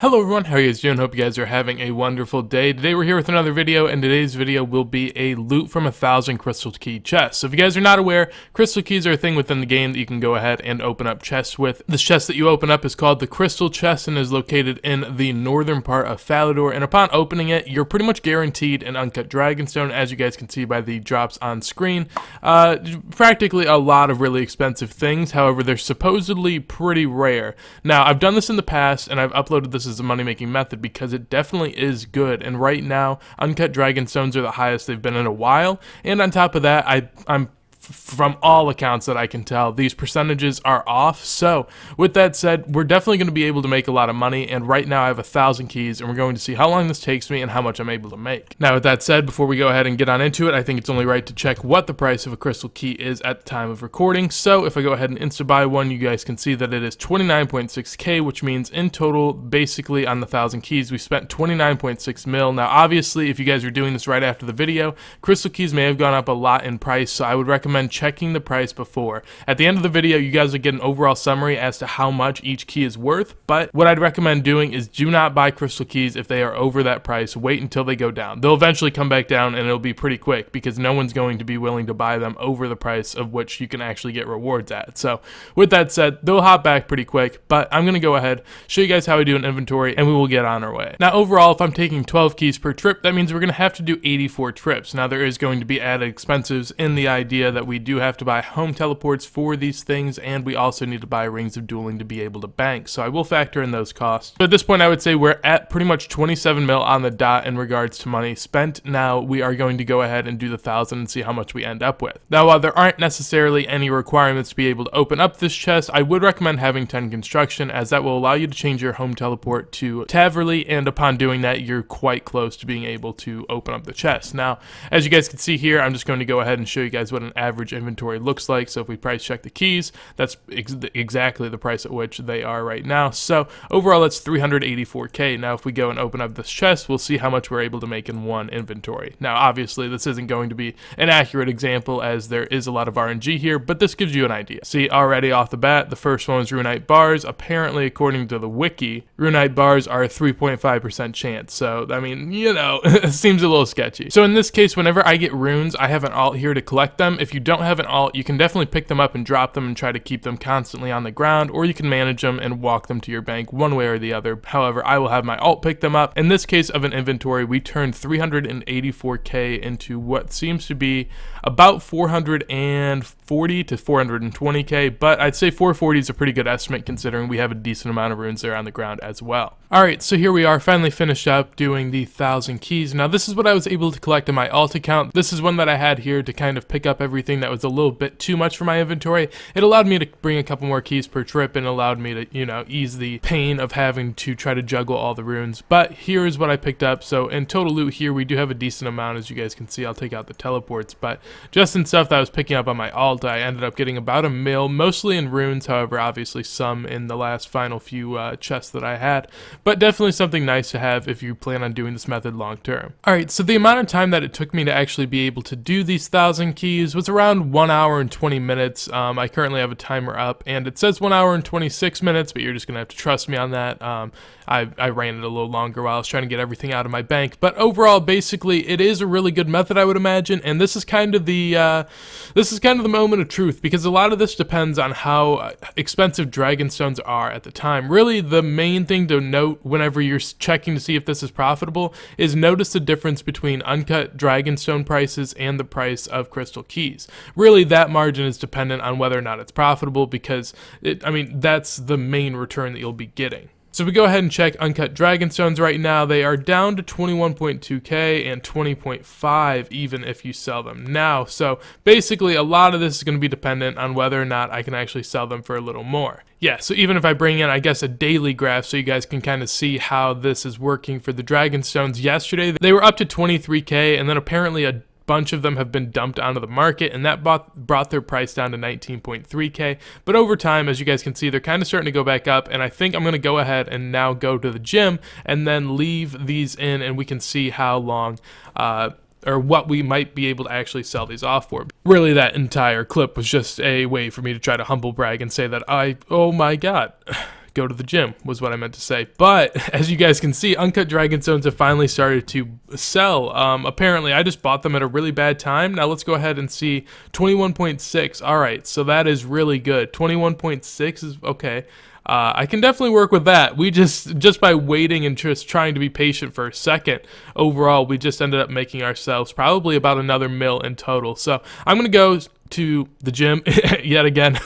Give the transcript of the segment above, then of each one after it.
Hello everyone, how are you guys doing? Hope you guys are having a wonderful day. Today we're here with another video, and today's video will be a loot from 1,000 crystal key chests. So if you guys are not aware, crystal keys are a thing within the game that you can go ahead and open up chests with. This chest that you open up is called the Crystal Chest and is located in the northern part of Falador, and upon opening it, you're pretty much guaranteed an Uncut Dragonstone, as you guys can see by the drops on screen. Practically a lot of really expensive things, however they're supposedly pretty rare. Now I've done this in the past and I've uploaded this as a money-making method because it definitely is good, and right now Uncut Dragonstones are the highest they've been in a while, and on top of that I'm from all accounts that I can tell, these percentages are off. So with that said, we're definitely going to be able to make a lot of money, and right now I have 1,000 keys, and we're going to see how long this takes me and how much I'm able to make. Now with that said, before we go ahead and get on into it, I think it's only right to check what the price of a crystal key is at the time of recording. So if I go ahead and insta-buy one, you guys can see that it is 29.6k, which means in total, basically on the 1,000 keys, we spent 29.6 mil. Now obviously, if you guys are doing this right after the video, crystal keys may have gone up a lot in price, so I would recommend checking the price before. At the end of the video, you guys will get an overall summary as to how much each key is worth, but what I'd recommend doing is do not buy crystal keys if they are over that price. Wait until they go down. They'll eventually come back down, and it'll be pretty quick because no one's going to be willing to buy them over the price of which you can actually get rewards at. So with that said, they'll hop back pretty quick, but I'm going to go ahead, show you guys how I do an inventory, and we will get on our way. Now overall, if I'm taking 12 keys per trip, that means we're going to have to do 84 trips. Now there is going to be added expenses in the idea that we do have to buy home teleports for these things, and we also need to buy rings of dueling to be able to bank, so I will factor in those costs. But at this point, I would say we're at pretty much 27 mil on the dot in regards to money spent. Now we are going to go ahead and do the 1,000 and see how much we end up with. Now while there aren't necessarily any requirements to be able to open up this chest, I would recommend having 10 construction, as that will allow you to change your home teleport to Taverly, and upon doing that, you're quite close to being able to open up the chest. Now as you guys can see here, I'm just going to go ahead and show you guys what an average inventory looks like. So if we price check the keys, that's exactly the price at which they are right now. So overall, that's 384k. Now if we go and open up this chest, we'll see how much we're able to make in one inventory. Now obviously this isn't going to be an accurate example, as there is a lot of RNG here, but this gives you an idea. See, already off the bat, the first one was runite bars. Apparently, according to the wiki, runite bars are a 3.5% chance. So I mean, you know, it seems a little sketchy. So in this case, whenever I get runes, I have an alt here to collect them. If you don't have an alt, you can definitely pick them up and drop them and try to keep them constantly on the ground, or you can manage them and walk them to your bank, one way or the other. However, I will have my alt pick them up. In this case of an inventory, we turned 384k into what seems to be about 440 to 420k, but I'd say 440 is a pretty good estimate considering we have a decent amount of runes there on the ground as well. Alright, so here we are, finally finished up doing the 1,000 keys. Now this is what I was able to collect in my alt account. This is one that I had here to kind of pick up everything that was a little bit too much for my inventory. It allowed me to bring a couple more keys per trip and allowed me to, you know, ease the pain of having to try to juggle all the runes. But here is what I picked up. So in total loot here, we do have a decent amount, as you guys can see. I'll take out the teleports, but just in stuff that I was picking up on my alt, I ended up getting about a mil, mostly in runes, however obviously some in the last final few chests that I had, but definitely something nice to have if you plan on doing this method long term. Alright, so the amount of time that it took me to actually be able to do these 1,000 keys was around 1 hour and 20 minutes. I currently have a timer up and it says 1 hour and 26 minutes, but you're just gonna have to trust me on that. I ran it a little longer while I was trying to get everything out of my bank, but overall, basically, it is a really good method, I would imagine, and this is kind of the moment of truth, because a lot of this depends on how expensive Dragonstones are at the time. Really, the main thing to note whenever you're checking to see if this is profitable is notice the difference between Uncut Dragonstone prices and the price of crystal keys. Really, that margin is dependent on whether or not it's profitable, because that's the main return that you'll be getting. So we go ahead and check Uncut Dragonstones right now. They are down to 21.2k and 20.5 even if you sell them now. So basically a lot of this is going to be dependent on whether or not I can actually sell them for a little more. Yeah, so even if I bring in, I guess, a daily graph so you guys can kind of see how this is working for the Dragonstones, yesterday they were up to 23k, and then apparently a bunch of them have been dumped onto the market, and that brought their price down to 19.3k. But over time, as you guys can see, they're kind of starting to go back up, and I think I'm going to go ahead and now go to the gym and then leave these in, and we can see how long or what we might be able to actually sell these off for. Really, that entire clip was just a way for me to try to humble brag and say that oh my god, go to the gym, was what I meant to say. But as you guys can see, Uncut Dragonstones have finally started to sell. Apparently, I just bought them at a really bad time. Now let's go ahead and see 21.6. All right, so that is really good. 21.6 is okay. I can definitely work with that. We just by waiting and just trying to be patient for a second, overall, we just ended up making ourselves probably about another mil in total. So I'm going to go to the gym yet again.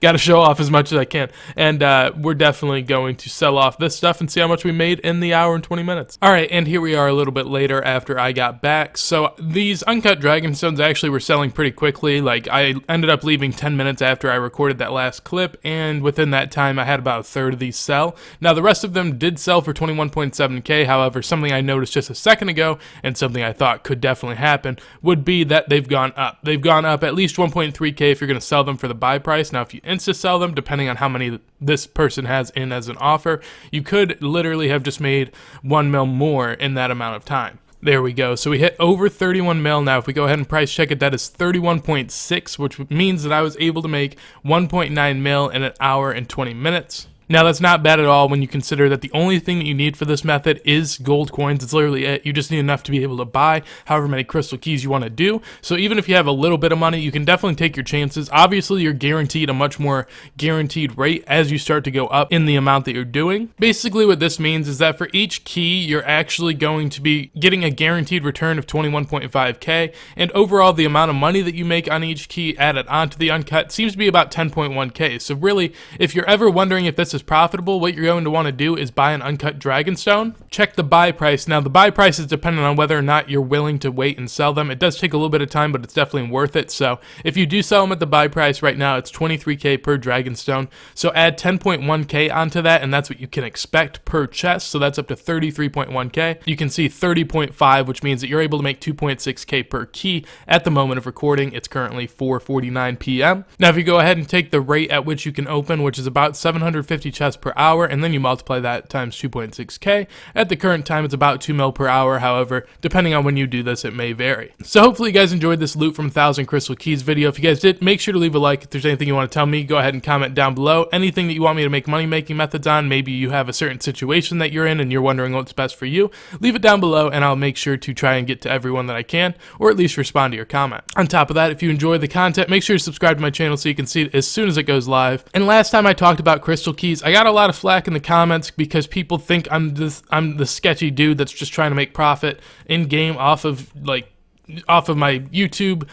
Got to show off as much as I can. And we're definitely going to sell off this stuff and see how much we made in the hour and 20 minutes. All right, and here we are a little bit later after I got back. So these Uncut Dragonstones actually were selling pretty quickly. Like, I ended up leaving 10 minutes after I recorded that last clip, and within that time, I had about a third of these sell. Now, the rest of them did sell for 21.7K. However, something I noticed just a second ago, and something I thought could definitely happen, would be that they've gone up. They've gone up at least 1.3K if you're going to sell them for the buy price. Now, if you insta-sell them, depending on how many this person has in as an offer, you could literally have just made 1 mil more in that amount of time. There we go. So we hit over 31 mil. Now, if we go ahead and price check it, that is 31.6, which means that I was able to make 1.9 mil in an hour and 20 minutes. Now, that's not bad at all when you consider that the only thing that you need for this method is gold coins. It's literally it. You just need enough to be able to buy however many crystal keys you want to do. So even if you have a little bit of money, you can definitely take your chances. Obviously, you're guaranteed a much more guaranteed rate as you start to go up in the amount that you're doing. Basically, what this means is that for each key, you're actually going to be getting a guaranteed return of 21.5K. And overall, the amount of money that you make on each key added onto the Uncut seems to be about 10.1K. So really, if you're ever wondering if this is profitable, what you're going to want to do is buy an Uncut Dragonstone. Check the buy price. Now, the buy price is dependent on whether or not you're willing to wait and sell them. It does take a little bit of time, but it's definitely worth it. So if you do sell them at the buy price right now, it's 23K per Dragonstone. So add 10.1K onto that, and that's what you can expect per chest. So that's up to 33.1K. You can see 30.5, which means that you're able to make 2.6K per key at the moment of recording. It's currently 4:49 p.m. Now, if you go ahead and take the rate at which you can open, which is about 750 chests per hour, and then you multiply that times 2.6K. At the current time, it's about 2 mil per hour. However, depending on when you do this, it may vary. So hopefully you guys enjoyed this loot from 1,000 Crystal Keys video. If you guys did, make sure to leave a like. If there's anything you want to tell me, go ahead and comment down below. Anything that you want me to make money-making methods on, maybe you have a certain situation that you're in and you're wondering what's best for you, leave it down below, and I'll make sure to try and get to everyone that I can, or at least respond to your comment. On top of that, if you enjoy the content, make sure to subscribe to my channel so you can see it as soon as it goes live. And last time I talked about Crystal Keys, I got a lot of flack in the comments because people think I'm the sketchy dude that's just trying to make profit in game off of my YouTube.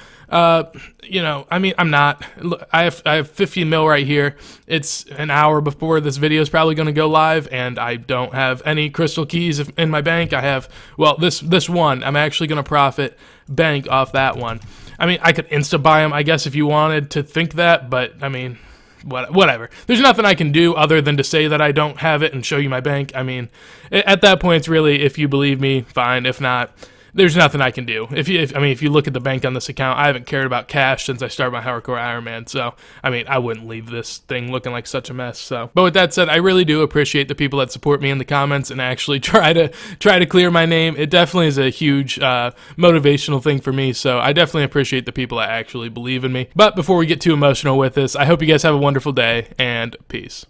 You know, I mean, I'm not. Look, I have 15 mil right here. It's an hour before this video is probably going to go live, and I don't have any crystal keys in my bank. I have, well, this one. I'm actually going to profit bank off that one. I mean, I could insta buy them, I guess, if you wanted to think that, but I mean, whatever. There's nothing I can do other than to say that I don't have it and show you my bank. I mean, at that point, it's really, if you believe me, fine. If not, there's nothing I can do. If you look at the bank on this account, I haven't cared about cash since I started my Hardcore Iron Man. So, I mean, I wouldn't leave this thing looking like such a mess. So, but with that said, I really do appreciate the people that support me in the comments and actually try to clear my name. It definitely is a huge motivational thing for me. So, I definitely appreciate the people that actually believe in me. But before we get too emotional with this, I hope you guys have a wonderful day and peace.